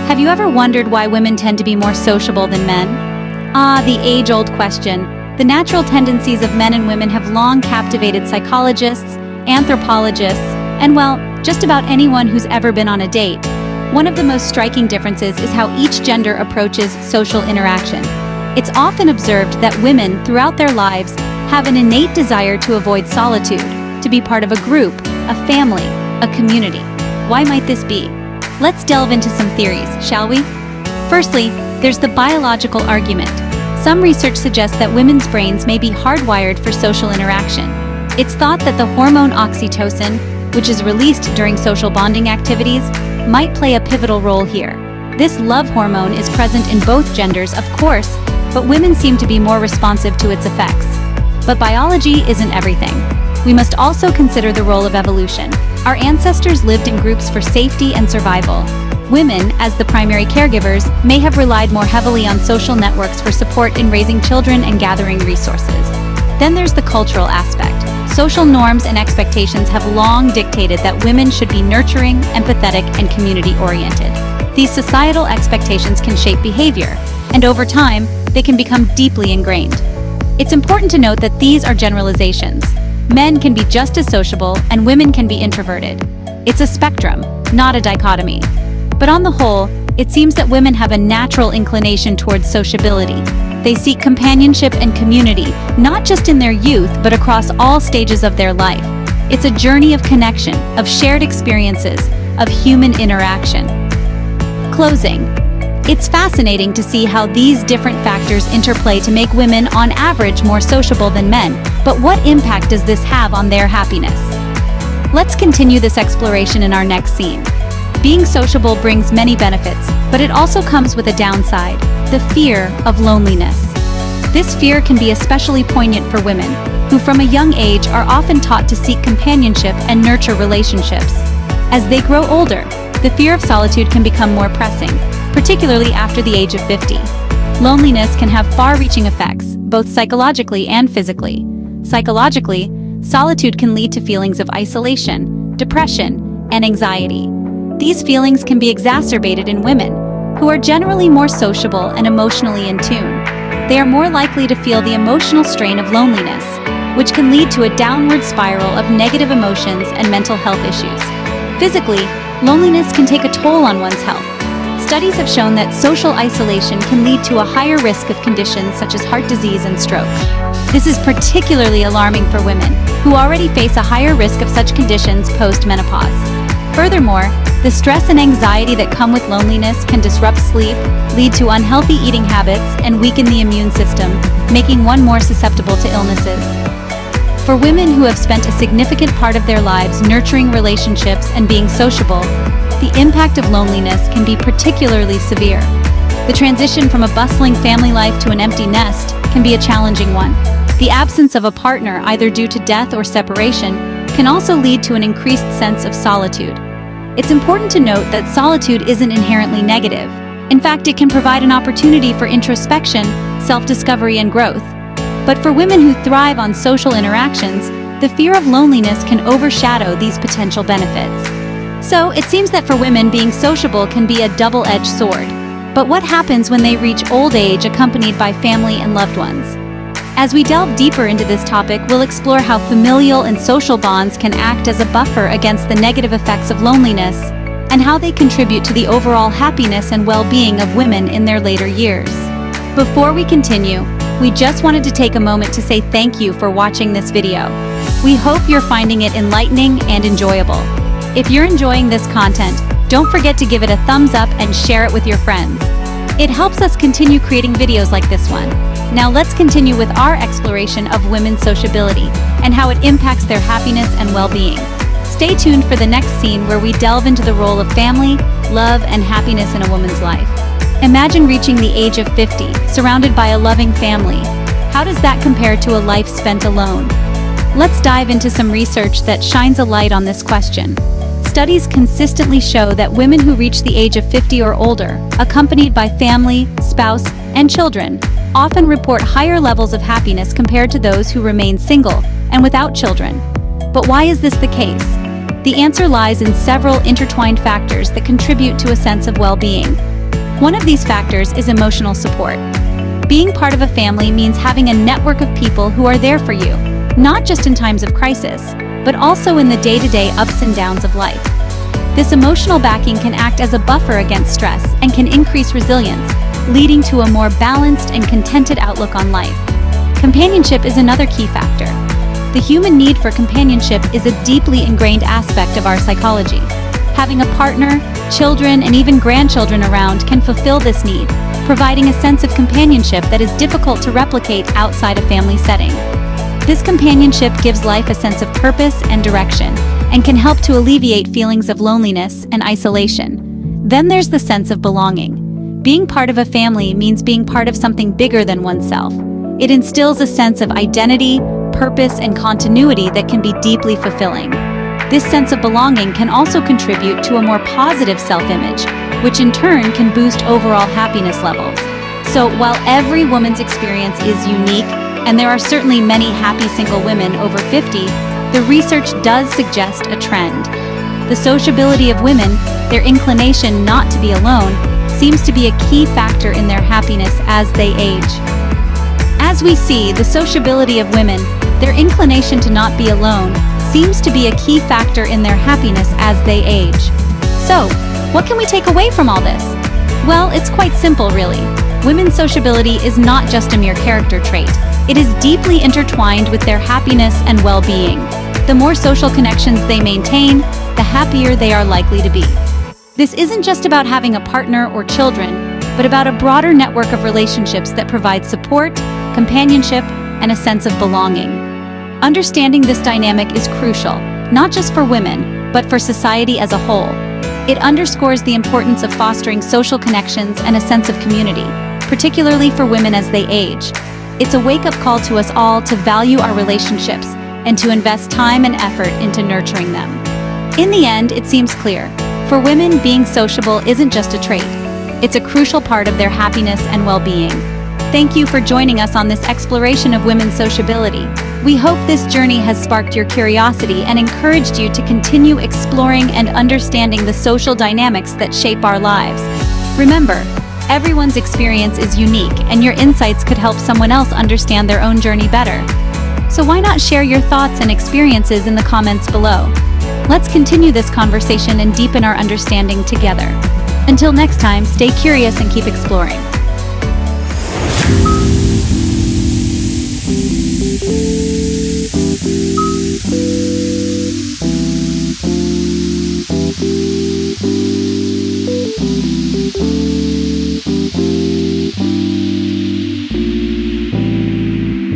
Have you ever wondered why women tend to be more sociable than men? Ah, the age-old question. The natural tendencies of men and women have long captivated psychologists, anthropologists, and well, just about anyone who's ever been on a date. One of the most striking differences is how each gender approaches social interaction. It's often observed that women, throughout their lives, have an innate desire to avoid solitude, to be part of a group, a family, a community. Why might this be? Let's delve into some theories, shall we? Firstly, there's the biological argument. Some research suggests that women's brains may be hardwired for social interaction. It's thought that the hormone oxytocin, which is released during social bonding activities, might play a pivotal role here. This love hormone is present in both genders, of course, but women seem to be more responsive to its effects. But biology isn't everything. We must also consider the role of evolution. Our ancestors lived in groups for safety and survival. Women, as the primary caregivers, may have relied more heavily on social networks for support in raising children and gathering resources. Then there's the cultural aspect. Social norms and expectations have long dictated that women should be nurturing, empathetic, and community-oriented. These societal expectations can shape behavior, and over time, they can become deeply ingrained. It's important to note that these are generalizations. Men can be just as sociable, and women can be introverted. It's a spectrum, not a dichotomy. But on the whole, it seems that women have a natural inclination towards sociability. They seek companionship and community, not just in their youth, but across all stages of their life. It's a journey of connection, of shared experiences, of human interaction. Closing. It's fascinating to see how these different factors interplay to make women, on average, more sociable than men. But what impact does this have on their happiness? Let's continue this exploration in our next scene. Being sociable brings many benefits, but it also comes with a downside: the fear of loneliness. This fear can be especially poignant for women, who from a young age are often taught to seek companionship and nurture relationships. As they grow older, the fear of solitude can become more pressing, particularly after the age of 50. Loneliness can have far-reaching effects, both psychologically and physically. Psychologically, solitude can lead to feelings of isolation, depression, and anxiety. These feelings can be exacerbated in women, who are generally more sociable and emotionally in tune. They are more likely to feel the emotional strain of loneliness, which can lead to a downward spiral of negative emotions and mental health issues. Physically, loneliness can take a toll on one's health. Studies have shown that social isolation can lead to a higher risk of conditions such as heart disease and stroke. This is particularly alarming for women, who already face a higher risk of such conditions post-menopause. Furthermore, the stress and anxiety that come with loneliness can disrupt sleep, lead to unhealthy eating habits, and weaken the immune system, making one more susceptible to illnesses. For women who have spent a significant part of their lives nurturing relationships and being sociable, the impact of loneliness can be particularly severe. The transition from a bustling family life to an empty nest can be a challenging one. The absence of a partner, either due to death or separation, can also lead to an increased sense of solitude. It's important to note that solitude isn't inherently negative. In fact, it can provide an opportunity for introspection, self-discovery, and growth. But for women who thrive on social interactions, the fear of loneliness can overshadow these potential benefits. So, it seems that for women, being sociable can be a double-edged sword. But what happens when they reach old age accompanied by family and loved ones? As we delve deeper into this topic, we'll explore how familial and social bonds can act as a buffer against the negative effects of loneliness, and how they contribute to the overall happiness and well-being of women in their later years. Before we continue, we just wanted to take a moment to say thank you for watching this video. We hope you're finding it enlightening and enjoyable. If you're enjoying this content, don't forget to give it a thumbs up and share it with your friends. It helps us continue creating videos like this one. Now let's continue with our exploration of women's sociability and how it impacts their happiness and well-being. Stay tuned for the next scene where we delve into the role of family, love, and happiness in a woman's life. Imagine reaching the age of 50, surrounded by a loving family. How does that compare to a life spent alone? Let's dive into some research that shines a light on this question. Studies consistently show that women who reach the age of 50 or older, accompanied by family, spouse, and children, often report higher levels of happiness compared to those who remain single and without children. But why is this the case? The answer lies in several intertwined factors that contribute to a sense of well-being. One of these factors is emotional support. Being part of a family means having a network of people who are there for you, not just in times of crisis, but also in the day-to-day ups and downs of life. This emotional backing can act as a buffer against stress and can increase resilience, leading to a more balanced and contented outlook on life. Companionship is another key factor. The human need for companionship is a deeply ingrained aspect of our psychology. Having a partner, children, and even grandchildren around can fulfill this need, providing a sense of companionship that is difficult to replicate outside a family setting. This companionship gives life a sense of purpose and direction, and can help to alleviate feelings of loneliness and isolation. Then there's the sense of belonging. Being part of a family means being part of something bigger than oneself. It instills a sense of identity, purpose, and continuity that can be deeply fulfilling. This sense of belonging can also contribute to a more positive self-image, which in turn can boost overall happiness levels. So while every woman's experience is unique, and there are certainly many happy single women over 50, the research does suggest a trend. The sociability of women, their inclination not to be alone, seems to be a key factor in their happiness as they age. As we see, the sociability of women, their inclination to not be alone, seems to be a key factor in their happiness as they age. So, what can we take away from all this? Well, it's quite simple, really. Women's sociability is not just a mere character trait. It is deeply intertwined with their happiness and well-being. The more social connections they maintain, the happier they are likely to be. This isn't just about having a partner or children, but about a broader network of relationships that provide support, companionship, and a sense of belonging. Understanding this dynamic is crucial, not just for women, but for society as a whole. It underscores the importance of fostering social connections and a sense of community, particularly for women as they age. It's a wake-up call to us all to value our relationships and to invest time and effort into nurturing them. In the end, it seems clear. For women, being sociable isn't just a trait. It's a crucial part of their happiness and well-being. Thank you for joining us on this exploration of women's sociability. We hope this journey has sparked your curiosity and encouraged you to continue exploring and understanding the social dynamics that shape our lives. Remember, everyone's experience is unique, and your insights could help someone else understand their own journey better. So why not share your thoughts and experiences in the comments below? Let's continue this conversation and deepen our understanding together. Until next time, stay curious and keep exploring.